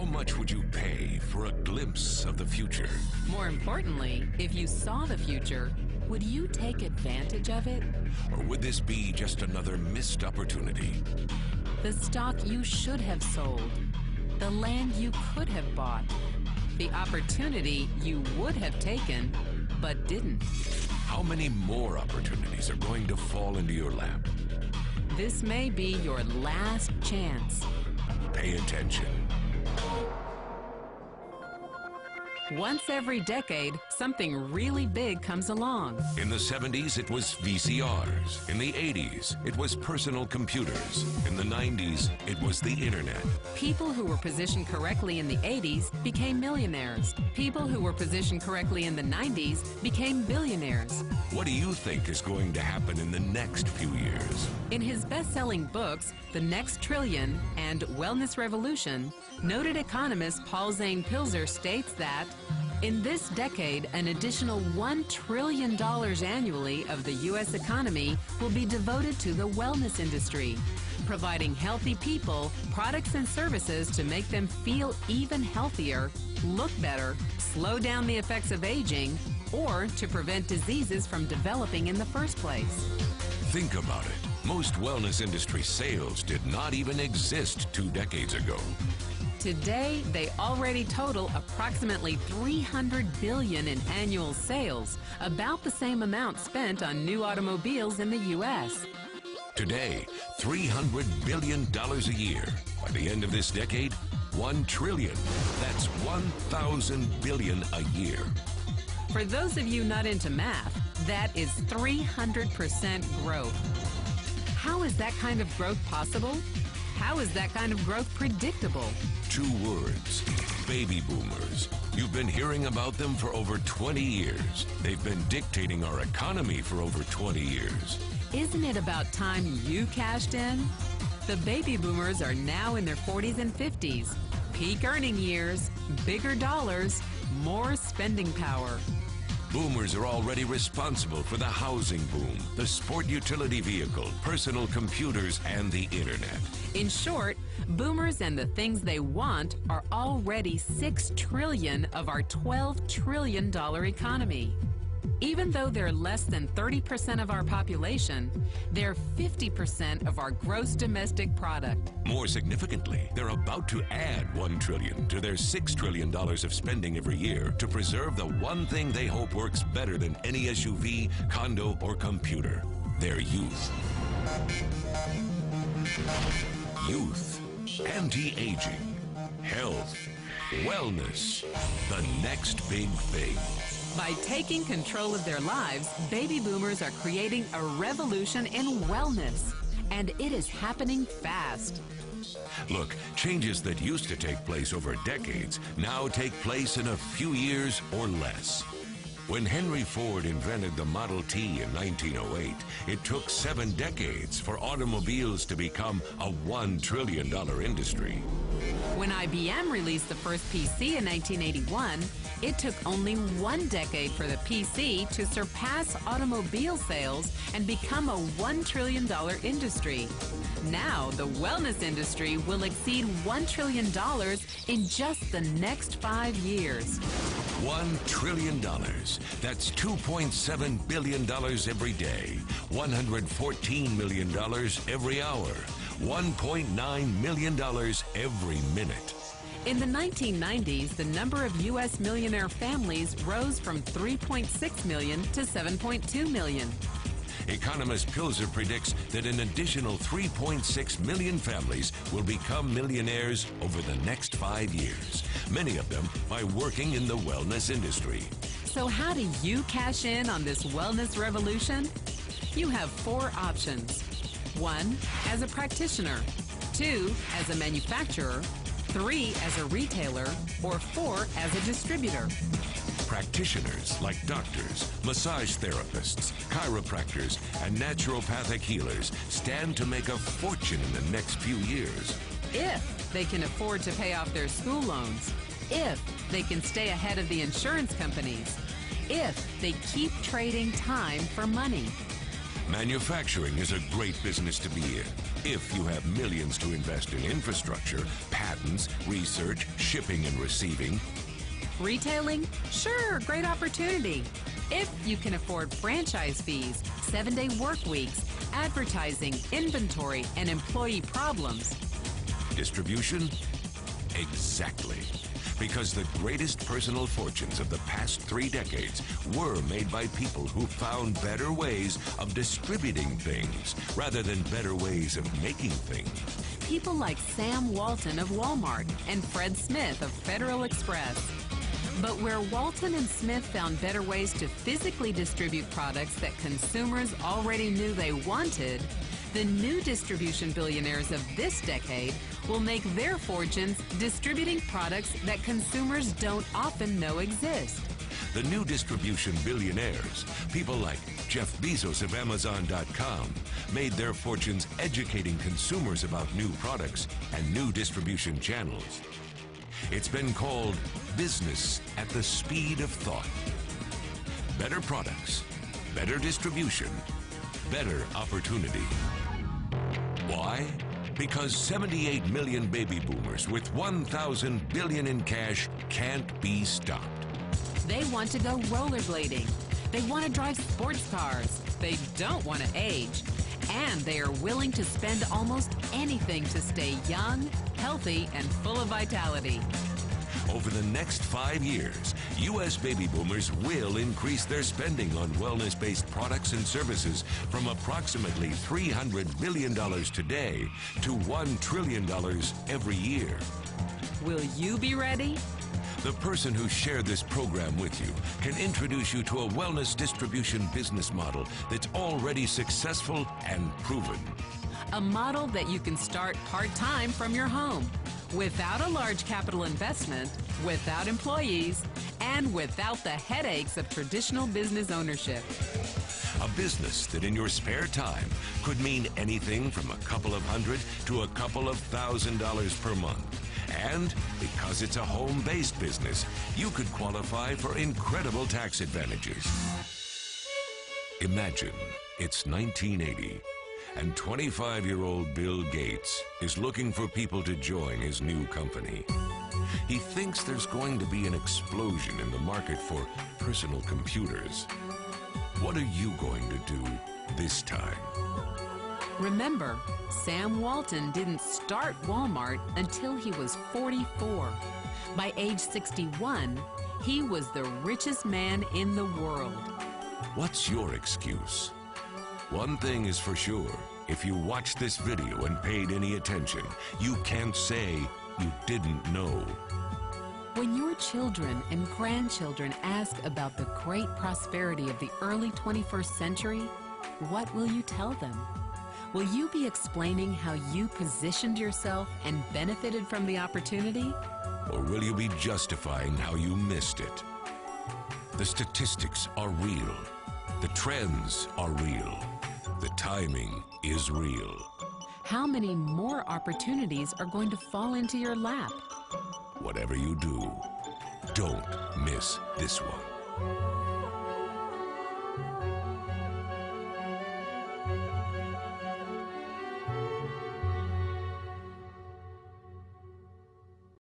How much would you pay for a glimpse of the future? More importantly, if you saw the future, would you take advantage of it? Or would this be just another missed opportunity? The stock you should have sold, the land you could have bought, the opportunity you would have taken but didn't. How many more opportunities are going to fall into your lap? This may be your last chance. Pay attention. Once every decade, something really big comes along. In the 70s, it was VCRs. In the 80s, it was personal computers. In the 90s, it was the internet. People who were positioned correctly in the 80s became millionaires. People who were positioned correctly in the 90s became billionaires. What do you think is going to happen in the next few years? In his best-selling books, The Next Trillion and Wellness Revolution, noted economist Paul Zane Pilzer states that in this decade, an additional $1 trillion annually of the U.S. economy will be devoted to the wellness industry, providing healthy people products and services to make them feel even healthier, look better, slow down the effects of aging, or to prevent diseases from developing in the first place. Think about it. Most wellness industry sales did not even exist 2 decades ago. Today, they already total approximately $300 billion in annual sales, about the same amount spent on new automobiles in the U.S. Today, $300 billion a year. By the end of this decade, $1 trillion. That's 1,000 billion a year. For those of you not into math, that is 300% growth. How is that kind of growth possible? How is that kind of growth predictable? 2 words, baby boomers. You've been hearing about them for over 20 years. They've been dictating our economy for over 20 years. Isn't it about time you cashed in? The baby boomers are now in their 40s and 50s. Peak earning years, bigger dollars, more spending power. Boomers are already responsible for the housing boom, the sport utility vehicle, personal computers, and the internet. In short, boomers and the things they want are already $6 trillion of our $12 trillion economy. Even though they're less than 30% of our population, they're 50% of our gross domestic product. More significantly, they're about to add $1 trillion to their $6 trillion of spending every year to preserve the one thing they hope works better than any SUV, condo, or computer: their youth. Youth, anti-aging, health, wellness, the next big thing. By taking control of their lives, baby boomers are creating a revolution in wellness. And it is happening fast. Look, changes that used to take place over decades now take place in a few years or less. When Henry Ford invented the Model T in 1908, it took 7 decades for automobiles to become a $1 trillion industry. When IBM released the first PC in 1981, it took only 1 decade for the PC to surpass automobile sales and become a $1 trillion industry. Now, the wellness industry will exceed $1 trillion in just the next 5 years. $1 trillion. That's $2.7 billion every day, $114 million every hour, $1.9 million every minute. In the 1990s, the number of U.S. millionaire families rose from 3.6 million to 7.2 million. Economist Pilzer predicts that an additional 3.6 million families will become millionaires over the next 5 years, many of them by working in the wellness industry. So how do you cash in on this wellness revolution? You have 4 options. 1, as a practitioner. 2, as a manufacturer. 3, as a retailer. Or 4, as a distributor. Practitioners like doctors, massage therapists, chiropractors, and naturopathic healers stand to make a fortune in the next few years. If they can afford to pay off their school loans. If they can stay ahead of the insurance companies. If they keep trading time for money. Manufacturing is a great business to be in if you have millions to invest in infrastructure, patents, research, shipping and receiving. Retailing? Sure, great opportunity. If you can afford franchise fees, 7-day work weeks, advertising, inventory, and employee problems. Distribution? Exactly. Because the greatest personal fortunes of the past 3 decades were made by people who found better ways of distributing things rather than better ways of making things. People like Sam Walton of Walmart and Fred Smith of Federal Express. But where Walton and Smith found better ways to physically distribute products that consumers already knew they wanted, the new distribution billionaires of this decade will make their fortunes distributing products that consumers don't often know exist. The new distribution billionaires, people like Jeff Bezos of Amazon.com, made their fortunes educating consumers about new products and new distribution channels. It's been called business at the speed of thought. Better products, better distribution, better opportunity. Why? Because 78 million baby boomers with 1,000 billion in cash can't be stopped. They want to go rollerblading. They want to drive sports cars. They don't want to age. And they are willing to spend almost anything to stay young, healthy, and full of vitality. Over the next 5 years, U.S. baby boomers will increase their spending on wellness-based products and services from approximately $300 billion today to $1 trillion every year. Will you be ready? The person who shared this program with you can introduce you to a wellness distribution business model that's already successful and proven. A model that you can start part-time from your home, without a large capital investment, without employees, and without the headaches of traditional business ownership. A business that in your spare time could mean anything from a couple of hundred to a couple of $1,000s per month. And because it's a home-based business, you could qualify for incredible tax advantages. Imagine it's 1980. And 25-year-old Bill Gates is looking for people to join his new company. He thinks there's going to be an explosion in the market for personal computers. What are you going to do this time? Remember, Sam Walton didn't start Walmart until he was 44. By age 61, he was the richest man in the world. What's your excuse? One thing is for sure, if you watched this video and paid any attention, you can't say you didn't know. When your children and grandchildren ask about the great prosperity of the early 21st century, what will you tell them? Will you be explaining how you positioned yourself and benefited from the opportunity? Or will you be justifying how you missed it? The statistics are real. The trends are real. The timing is real. How many more opportunities are going to fall into your lap? Whatever you do, don't miss this one.